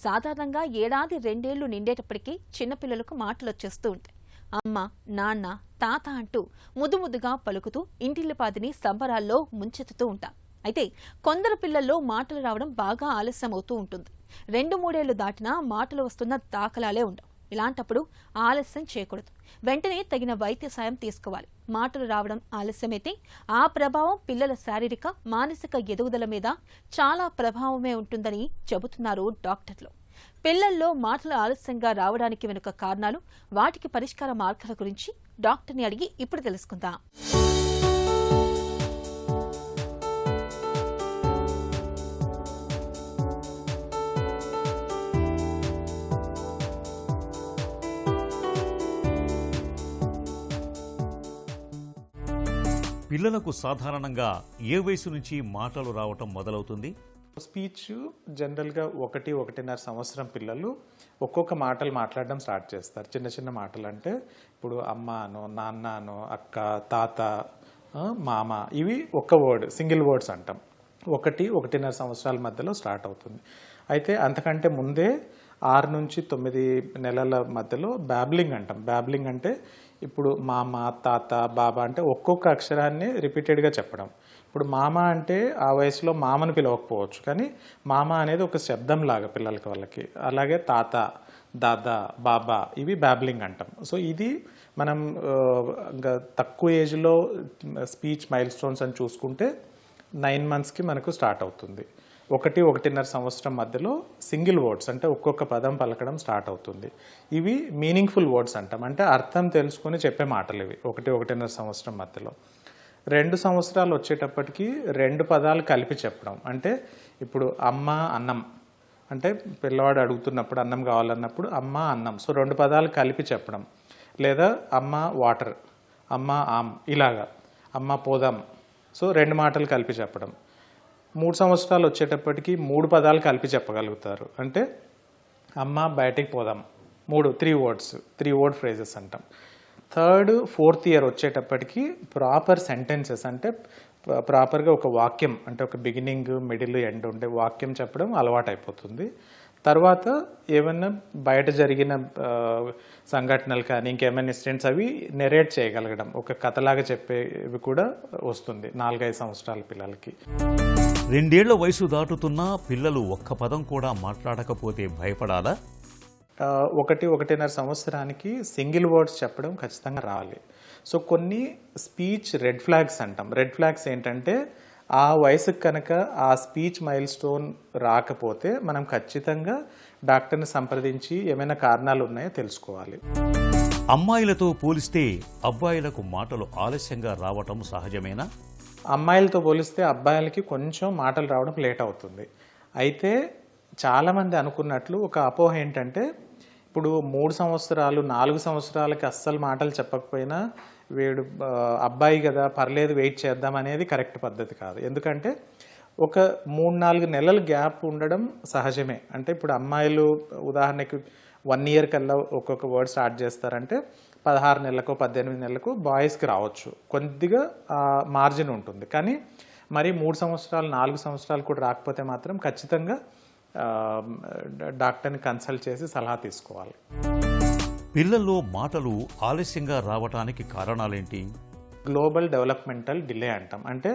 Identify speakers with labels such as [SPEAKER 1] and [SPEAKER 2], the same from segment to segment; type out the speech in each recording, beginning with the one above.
[SPEAKER 1] సాధారణంగా ఏడాది 2 ఏళ్లు నిండేటప్పటికీ చిన్నపిల్లలకు మాటలు వచ్చేస్తూ ఉంటాయి. అమ్మ, నాన్న, తాత అంటూ ముద్దుగా పలుకుతూ ఇంటిల్లిపాదిని సంబరాల్లో ముంచెత్తుతూ ఉంటారు. అయితే కొందరు పిల్లల్లో మాటలు రావడం బాగా ఆలస్యం అవుతూ ఉంటుంది. 2-3 ఏళ్లు దాటినా మాటలు వస్తున్న దాఖలాలే ఉండవు. ఇలాంటప్పుడు ఆలస్యం చేయకూడదు. వెంటనే తగిన వైద్య సాయం తీసుకోవాలి. మాటలు రావడం ఆలస్యమైతే ఆ ప్రభావం పిల్లల శారీరక, మానసిక ఎదుగుదల మీద చాలా ప్రభావమే ఉంటుందని చెబుతున్నారు డాక్టర్లు. పిల్లల్లో మాటలు ఆలస్యంగా రావడానికి వెనుక కారణాలు, వాటికి పరిష్కార మార్గాల గురించి డాక్టర్ని అడిగి ఇప్పుడు తెలుసుకుందాం.
[SPEAKER 2] పిల్లలకు సాధారణంగా ఏ వయసు నుంచి మాటలు రావటం మొదలవుతుంది?
[SPEAKER 3] స్పీచ్ జనరల్గా 1-1.5 సంవత్సరం పిల్లలు ఒక్కొక్క మాటలు మాట్లాడడం స్టార్ట్ చేస్తారు. చిన్న చిన్న మాటలు అంటే ఇప్పుడు అమ్మ అనో, నాన్న అనో, అక్క, తాత, మామ, ఇవి ఒక్క వర్డ్, సింగిల్ వర్డ్స్ అంటాం. 1-1.5 సంవత్సరాల మధ్యలో స్టార్ట్ అవుతుంది. అయితే అంతకంటే ముందే 6 నుంచి 9 నెలల మధ్యలో బ్యాబ్లింగ్ అంటాం. బ్యాబ్లింగ్ అంటే ఇప్పుడు మామ, తాత, బాబా అంటే ఒక్కొక్క అక్షరాన్ని రిపీటెడ్గా చెప్పడం. ఇప్పుడు మామ అంటే ఆ వయసులో మామను పిలవకపోవచ్చు, కానీ మామ అనేది ఒక శబ్దం లాగా పిల్లలకి వాళ్ళకి. అలాగే తాత, దాదా, బాబా, ఇవి బ్యాబ్లింగ్ అంటాం. సో ఇది మనం తక్కువ ఏజ్లో స్పీచ్ మైల్ స్టోన్స్ అని చూసుకుంటే 9 మంత్స్కి మనకు స్టార్ట్ అవుతుంది. 1-1.5 సంవత్సరం మధ్యలో సింగిల్ వర్డ్స్ అంటే ఒక్కొక్క పదం పలకడం స్టార్ట్ అవుతుంది. ఇవి మీనింగ్ఫుల్ వర్డ్స్ అంటాం, అంటే అర్థం తెలుసుకొని చెప్పే మాటలు ఇవి 1-1.5 సంవత్సరం మధ్యలో. 2 సంవత్సరాలు వచ్చేటప్పటికి 2 పదాలు కలిపి చెప్పడం. అంటే ఇప్పుడు అమ్మ, అన్నం అంటే పిల్లవాడు అడుగుతున్నప్పుడు అన్నం కావాలన్నప్పుడు అమ్మ, అన్నం, సో 2 పదాలు కలిపి చెప్పడం. లేదా అమ్మ వాటర్, అమ్మ ఆమ్, ఇలాగా అమ్మ పోదాం, సో 2 మాటలు కలిపి చెప్పడం. 3 సంవత్సరాలు వచ్చేటప్పటికి 3 పదాలు కలిపి చెప్పగలుగుతారు. అంటే అమ్మ బయటికి పోదాం, 3 వర్డ్స్, 3 వర్డ్ ఫ్రేజెస్ అంటాం. 3rd, 4th ఇయర్ వచ్చేటప్పటికి ప్రాపర్ సెంటెన్సెస్ అంటే ప్రాపర్గా ఒక వాక్యం, అంటే ఒక బిగినింగ్, మిడిల్, ఎండ్ ఉండే వాక్యం చెప్పడం అలవాటు అయిపోతుంది. తర్వాత ఏమైనా బయట జరిగిన సంఘటనలు కానీ ఇంకేమైనా ఇన్సిడెంట్స్ అవి నెరేట్ చేయగలగడం, ఒక కథలాగా చెప్పేవి కూడా వస్తుంది 4-5 సంవత్సరాల పిల్లలకి.
[SPEAKER 2] 2 ఏళ్ల వయసు దాటుతున్నా పిల్లలు ఒక్క పదం కూడా మాట్లాడకపోతే భయపడాలా?
[SPEAKER 3] 1-1.5 సంవత్సరానికి సింగిల్ వర్డ్స్ చెప్పడం ఖచ్చితంగా రావాలి. సో కొన్ని స్పీచ్ రెడ్ ఫ్లాగ్స్ అంటాం. రెడ్ ఫ్లాగ్స్ ఏంటంటే ఆ వయసుకు కనుక ఆ స్పీచ్ మైల్ స్టోన్ రాకపోతే మనం ఖచ్చితంగా డాక్టర్ని సంప్రదించి ఏమైనా కారణాలు ఉన్నాయో తెలుసుకోవాలి.
[SPEAKER 2] అమ్మాయిలతో పోలిస్తే అబ్బాయిలకు మాటలు ఆలస్యంగా రావటం సహజమేనా?
[SPEAKER 3] అమ్మాయిలతో పోలిస్తే అబ్బాయిలకి కొంచెం మాటలు రావడం లేట్ అవుతుంది. అయితే చాలామంది అనుకున్నట్లు ఒక అపోహ ఏంటంటే ఇప్పుడు 3 సంవత్సరాలు 4 సంవత్సరాలకి అస్సలు మాటలు చెప్పకపోయినా వీడు అబ్బాయి కదా పర్లేదు వెయిట్ చేద్దాం అనేది కరెక్ట్ పద్ధతి కాదు. ఎందుకంటే ఒక 3-4 నెలల గ్యాప్ ఉండడం సహజమే. అంటే ఇప్పుడు అమ్మాయిలు ఉదాహరణకి 1 ఇయర్ కల్లా ఒక్కొక్క వర్డ్ స్టార్ట్ చేస్తారంటే 16 నెలలకు 18 నెలలకు బాయ్స్కి రావచ్చు, కొద్దిగా మార్జిన్ ఉంటుంది. కానీ మరి 3 సంవత్సరాలు 4 సంవత్సరాలు కూడా రాకపోతే మాత్రం ఖచ్చితంగా డాక్టర్ని కన్సల్ట్ చేసి సలహా తీసుకోవాలి.
[SPEAKER 2] పిల్లల్లో మాటలు ఆలస్యంగా రావటానికి కారణాలేంటి?
[SPEAKER 3] గ్లోబల్ డెవలప్మెంటల్ డిలే అంటాం. అంటే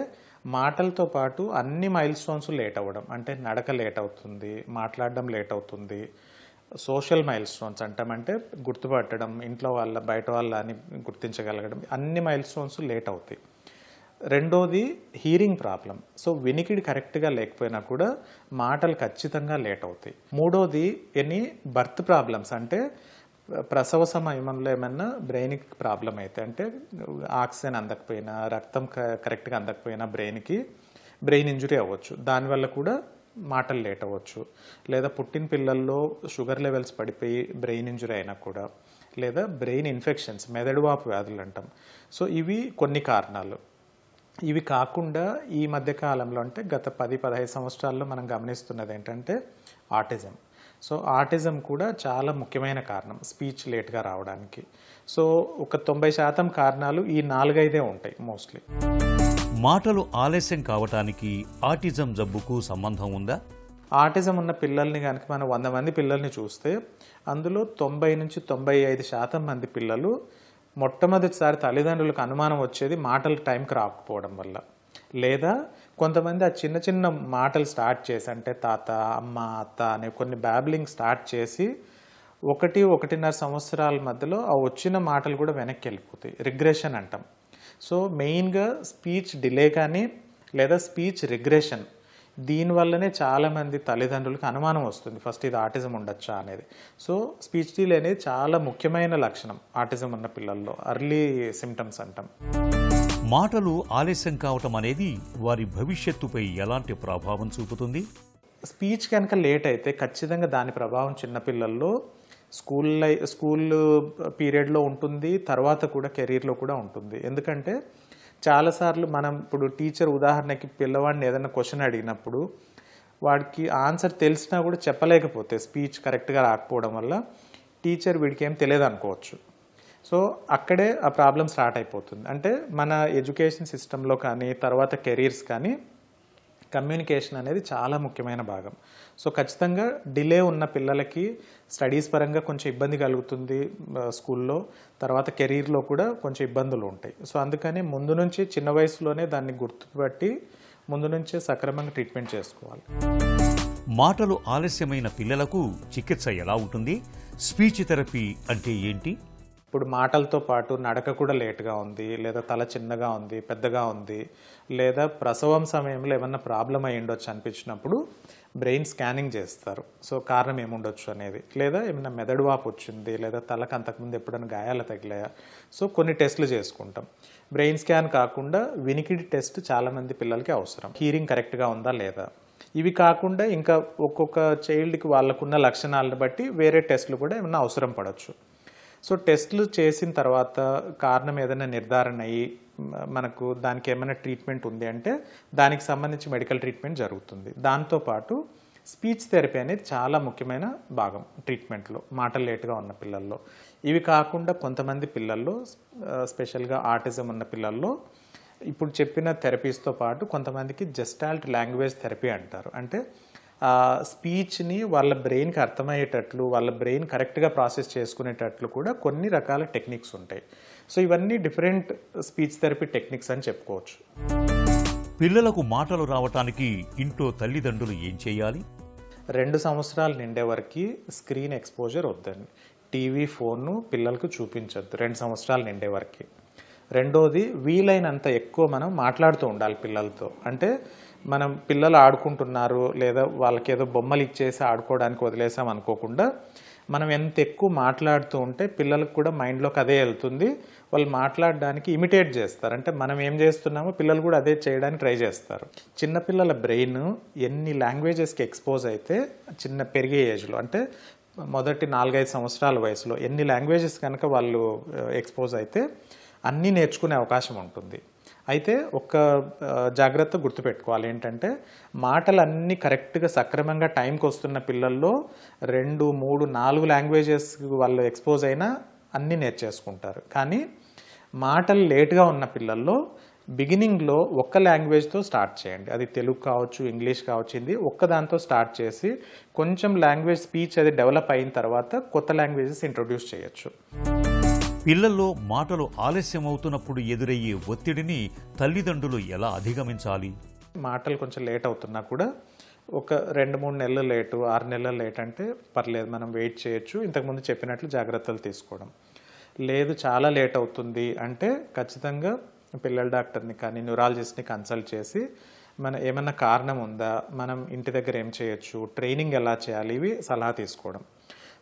[SPEAKER 3] మాటలతో పాటు అన్ని మైల్ స్టోన్స్ లేట్ అవ్వడం, అంటే నడక లేట్ అవుతుంది, మాట్లాడడం లేట్ అవుతుంది. సోషల్ మైల్ స్టోన్స్ అంటాం, అంటే గుర్తుపట్టడం, ఇంట్లో వాళ్ళ బయట వాళ్ళ అని గుర్తించగలగడం, అన్ని మైల్ స్టోన్స్ లేట్ అవుతాయి. రెండోది హీరింగ్ ప్రాబ్లం. సో వినికిడి కరెక్ట్గా లేకపోయినా కూడా మాటలు ఖచ్చితంగా లేట్ అవుతాయి. మూడోది ఎనీ బర్త్ ప్రాబ్లమ్స్, అంటే ప్రసవ సమయంలో ఏమన్నా బ్రెయిన్కి ప్రాబ్లం అయితే, అంటే ఆక్సిజన్ అందకపోయినా, రక్తం కరెక్ట్గా అందకపోయినా బ్రెయిన్ ఇంజురీ అవ్వచ్చు, దానివల్ల కూడా మాటలు లేట్ అవ్వచ్చు. లేదా పుట్టిన పిల్లల్లో షుగర్ లెవెల్స్ పడిపోయి బ్రెయిన్ ఇంజురీ అయినా కూడా, లేదా బ్రెయిన్ ఇన్ఫెక్షన్స్, మెదడువాపు వ్యాధులు అంటాం. సో ఇవి కొన్ని కారణాలు. ఇవి కాకుండా ఈ మధ్య కాలంలో అంటే గత 10-15 సంవత్సరాల్లో మనం గమనిస్తున్నది ఏంటంటే ఆటిజం. సో ఆటిజం కూడా చాలా ముఖ్యమైన కారణం స్పీచ్ లేట్గా రావడానికి. సో ఒక 90% కారణాలు ఈ 4-5 ఉంటాయి మోస్ట్లీ.
[SPEAKER 2] మాటలు ఆలస్యం కావటానికి ఆటిజం జబ్బుకు సంబంధం ఉందా?
[SPEAKER 3] ఆటిజం ఉన్న పిల్లల్ని కనుక మనం 100 మంది పిల్లల్ని చూస్తే అందులో 90 నుంచి 95% మంది పిల్లలు మొట్టమొదటిసారి తల్లిదండ్రులకు అనుమానం వచ్చేది మాటలు టైంకి రాకపోవడం వల్ల, లేదా కొంతమంది ఆ చిన్న చిన్న మాటలు స్టార్ట్ చేసి అంటే తాత, అమ్మ, అత్త అనే కొన్ని బ్యాబ్లింగ్ స్టార్ట్ చేసి 1-1.5 సంవత్సరాల మధ్యలో ఆ వచ్చిన మాటలు కూడా వెనక్కి వెళ్ళిపోతాయి, రిగ్రెషన్ అంటాం. సో మెయిన్గా స్పీచ్ డిలే కానీ లేదా స్పీచ్ రిగ్రెషన్, దీనివల్లనే చాలామంది తల్లిదండ్రులకు అనుమానం వస్తుంది ఫస్ట్ ఇది ఆటిజం ఉండొచ్చా అనేది. సో స్పీచ్ డిలే అనేది చాలా ముఖ్యమైన లక్షణం ఆటిజం ఉన్న పిల్లల్లో, అర్లీ సిమ్టమ్స్ అంటాం.
[SPEAKER 2] మాటలు ఆలస్యం కావటం అనేది వారి భవిష్యత్తుపై ఎలాంటి ప్రభావం చూపుతుంది?
[SPEAKER 3] స్పీచ్ కనుక లేట్ అయితే ఖచ్చితంగా దాని ప్రభావం చిన్నపిల్లల్లో స్కూల్ పీరియడ్లో ఉంటుంది, తర్వాత కూడా కెరీర్లో కూడా ఉంటుంది. ఎందుకంటే చాలాసార్లు మనం ఇప్పుడు టీచర్ ఉదాహరణకి పిల్లవాడిని ఏదైనా క్వశ్చన్ అడిగినప్పుడు వాడికి ఆన్సర్ తెలిసినా కూడా చెప్పలేకపోతే స్పీచ్ కరెక్ట్గా రాకపోవడం వల్ల టీచర్ వీడికి ఏం తెలియదు అనుకోవచ్చు. సో అక్కడే ఆ ప్రాబ్లం స్టార్ట్ అయిపోతుంది. అంటే మన ఎడ్యుకేషన్ సిస్టంలో కానీ తర్వాత కెరీర్స్ కానీ కమ్యూనికేషన్ అనేది చాలా ముఖ్యమైన భాగం. సో ఖచ్చితంగా డిలే ఉన్న పిల్లలకి స్టడీస్ పరంగా కొంచెం ఇబ్బంది కలుగుతుంది స్కూల్లో, తర్వాత కెరీర్లో కూడా కొంచెం ఇబ్బందులు ఉంటాయి. సో అందుకని ముందు నుంచి చిన్న వయసులోనే దాన్ని గుర్తుపట్టి ముందు నుంచే సక్రమంగా ట్రీట్మెంట్ చేసుకోవాలి.
[SPEAKER 2] మాటలు ఆలస్యమైన పిల్లలకు చికిత్స ఎలా ఉంటుంది? స్పీచ్ థెరపీ అంటే ఏంటి?
[SPEAKER 3] ఇప్పుడు మాటలతో పాటు నడక కూడా లేట్గా ఉంది, లేదా తల చిన్నగా ఉంది, పెద్దగా ఉంది, లేదా ప్రసవం సమయంలో ఏమన్నా ప్రాబ్లం అయ్యి ఉండొచ్చు అనిపించినప్పుడు బ్రెయిన్ స్కానింగ్ చేస్తారు. సో కారణం ఏముండొచ్చు అనేది, లేదా ఏమైనా మెదడు వాపు వచ్చింది, లేదా తలకు అంతకుముందు ఎప్పుడైనా గాయాలు తగిలాయా, సో కొన్ని టెస్టులు చేసుకుంటాం. బ్రెయిన్ స్కాన్ కాకుండా వినికిడి టెస్ట్ చాలామంది పిల్లలకి అవసరం, హీరింగ్ కరెక్ట్గా ఉందా లేదా. ఇవి కాకుండా ఇంకా ఒక్కొక్క చైల్డ్కి వాళ్ళకున్న లక్షణాలను బట్టి వేరే టెస్టులు కూడా ఏమైనా అవసరం పడవచ్చు. సో టెస్టులు చేసిన తర్వాత కారణం ఏదైనా నిర్ధారణ అయ్యి మనకు దానికి ఏమైనా ట్రీట్మెంట్ ఉంది అంటే దానికి సంబంధించి మెడికల్ ట్రీట్మెంట్ జరుగుతుంది. దాంతోపాటు స్పీచ్ థెరపీ అనేది చాలా ముఖ్యమైన భాగం ట్రీట్మెంట్లో మాటలు లేటుగా ఉన్న పిల్లల్లో. ఇవి కాకుండా కొంతమంది పిల్లల్లో స్పెషల్గా ఆటిజం ఉన్న పిల్లల్లో ఇప్పుడు చెప్పిన థెరపీస్తో పాటు కొంతమందికి జెస్టాల్ట్ లాంగ్వేజ్ థెరపీ అంటారు. అంటే స్పీచ్ని వాళ్ళ బ్రెయిన్కి అర్థమయ్యేటట్లు, వాళ్ళ బ్రెయిన్ కరెక్ట్గా ప్రాసెస్ చేసుకునేటట్లు కూడా కొన్ని రకాల టెక్నిక్స్ ఉంటాయి. సో ఇవన్నీ డిఫరెంట్ స్పీచ్ థెరపీ టెక్నిక్స్ అని చెప్పుకోవచ్చు.
[SPEAKER 2] పిల్లలకు మాటలు రావటానికి ఇంట్లో తల్లిదండ్రులు ఏం చేయాలి?
[SPEAKER 3] 2 సంవత్సరాలు నిండే వరకు స్క్రీన్ ఎక్స్పోజర్ వద్దండి, టీవీ, ఫోన్ను పిల్లలకు చూపించొద్దు 2 సంవత్సరాలు నిండే వరకు. రెండోది వీలైనంత ఎక్కువ మనం మాట్లాడుతూ ఉండాలి పిల్లలతో. అంటే మనం పిల్లలు ఆడుకుంటున్నారు లేదా వాళ్ళకి ఏదో బొమ్మలు ఇచ్చేసి ఆడుకోవడానికి వదిలేసాం అనుకోకుండా మనం ఎంత ఎక్కువ మాట్లాడుతూ ఉంటే పిల్లలకు కూడా మైండ్లోకి అదే వెళ్తుంది, వాళ్ళు మాట్లాడడానికి ఇమిటేట్ చేస్తారు. అంటే మనం ఏం చేస్తున్నామో పిల్లలు కూడా అదే చేయడానికి ట్రై చేస్తారు. చిన్నపిల్లల బ్రెయిన్ ఎన్ని లాంగ్వేజెస్కి ఎక్స్పోజ్ అయితే చిన్న పెరిగే ఏజ్లో, అంటే మొదటి 4-5 సంవత్సరాల వయసులో ఎన్ని లాంగ్వేజెస్ కనుక వాళ్ళు ఎక్స్పోజ్ అయితే అన్నీ నేర్చుకునే అవకాశం ఉంటుంది. అయితే ఒక జాగ్రత్త గుర్తుపెట్టుకోవాలి ఏంటంటే మాటలన్నీ కరెక్ట్గా సక్రమంగా టైంకి వస్తున్న పిల్లల్లో 2, 3, 4 లాంగ్వేజెస్ వాళ్ళు ఎక్స్పోజ్ అయినా అన్నీ నేర్చేసుకుంటారు. కానీ మాటలు లేట్గా ఉన్న పిల్లల్లో బిగినింగ్లో ఒక్క లాంగ్వేజ్తో స్టార్ట్ చేయండి, అది తెలుగు కావచ్చు, ఇంగ్లీష్ కావచ్చు, హిందీ, ఒక్కదాంతో స్టార్ట్ చేసి కొంచెం లాంగ్వేజ్ స్పీచ్ అది డెవలప్ అయిన తర్వాత కొత్త లాంగ్వేజెస్ ఇంట్రొడ్యూస్ చేయొచ్చు.
[SPEAKER 2] పిల్లల్లో మాటలు ఆలస్యం అవుతున్నప్పుడు ఎదురయ్యే ఒత్తిడిని తల్లిదండ్రులు ఎలా అధిగమించాలి?
[SPEAKER 3] మాటలు కొంచెం లేట్ అవుతున్నా కూడా ఒక 2-3 నెలలు లేటు, 6 నెలలు లేట్ అంటే పర్లేదు, మనం వెయిట్ చేయొచ్చు. ఇంతకుముందు చెప్పినట్లు జాగ్రత్తలు తీసుకోవడం. లేదు చాలా లేట్ అవుతుంది అంటే ఖచ్చితంగా పిల్లల డాక్టర్ని కానీ న్యూరాలజిస్ట్ని కన్సల్ట్ చేసి మన ఏమన్నా కారణం ఉందా, మనం ఇంటి దగ్గర ఏం చేయొచ్చు, ట్రైనింగ్ ఎలా చేయాలి, ఇవి సలహా తీసుకోవడం.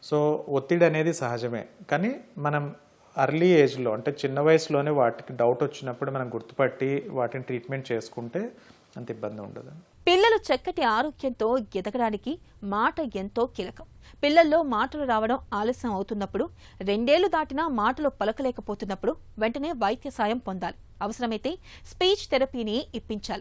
[SPEAKER 3] సో ఒత్తిడి అనేది సహజమే, కానీ మనం అర్లీ ఏజ్లో అంటే చిన్న వయసులోనే వాటికి డౌట్ వచ్చినప్పుడు మనం గుర్తుపట్టి వాటిని ట్రీట్మెంట్ చేసుకుంటే అంత ఇబ్బంది ఉండదు.
[SPEAKER 1] పిల్లలు చక్కటి ఆరోగ్యంతో ఎదగడానికి మాట ఎంతో కీలకం. పిల్లల్లో మాటలు రావడం ఆలస్యం అవుతున్నప్పుడు, 2 ఏళ్లు దాటినా మాటలు పలకలేకపోతున్నప్పుడు వెంటనే వైద్య సాయం పొందాలి. అవసరమైతే స్పీచ్ థెరపీని ఇప్పించాలి.